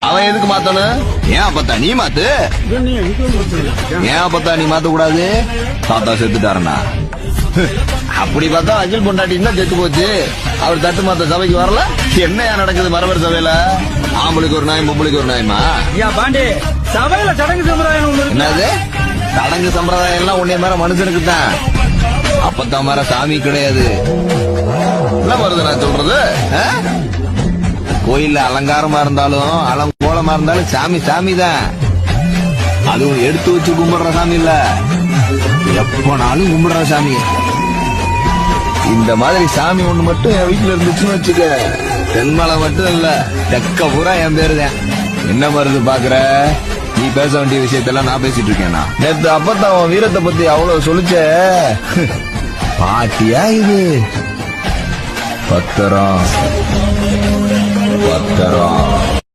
அவன் எதுக்கு மாத்தணும்? ஏன் அப்பத்தா நீ மாத்து. ஏன் அப்பத்தா நீ மாத்த கூடாது? தாத்தா செத்துட்டாருண்ணா. அப்படி பார்த்தா அகில் பொண்டாட்டின்னா செத்து போச்சு. அவர் தட்டு மாத்த சபைக்கு வரல. என்ன நடக்குது மரபர் சபையில? ஆம்பளுக்கு ஒரு நாய் பொம்பளுக்கு ஒரு நாயமா? பாண்டி சபையில சடங்கு சம்பிரதாயம் என்னது? சடங்கு சம்பிரதாயம் எல்லாம் உன்னைய மேல மனுஷனுக்கு தான். அப்பத்தான் மேல சாமி கிடையாது. என்ன வருது நான் சொல்றது? கோயில்ல அலங்காரமா இருந்தாலும் அலங்கோலமா இருந்தாலும் சாமி சாமி தான். அதுவும் எடுத்து வச்சு கும்பிடுற சாமி இல்ல, எப்பனாலும் கும்பிடுற சாமி. இந்த மாதிரி சாமி ஒண்ணு மட்டும் என் வீட்டுல இருந்துச்சுன்னு வச்சுக்க, தென்மலை மட்டும் இல்ல தெக்க பூரா என் பேரு தான். என்ன வருது பாக்குற? நீ பேச வேண்டிய விஷயத்தெல்லாம் நான் பேசிட்டு இருக்கேன்னா? நேத்து அப்பத்தான் உன் வீரத்தை பத்தி அவ்வளவு சொல்லிச்ச. பாட்டியா இது? பத்திரம் பத்திரம்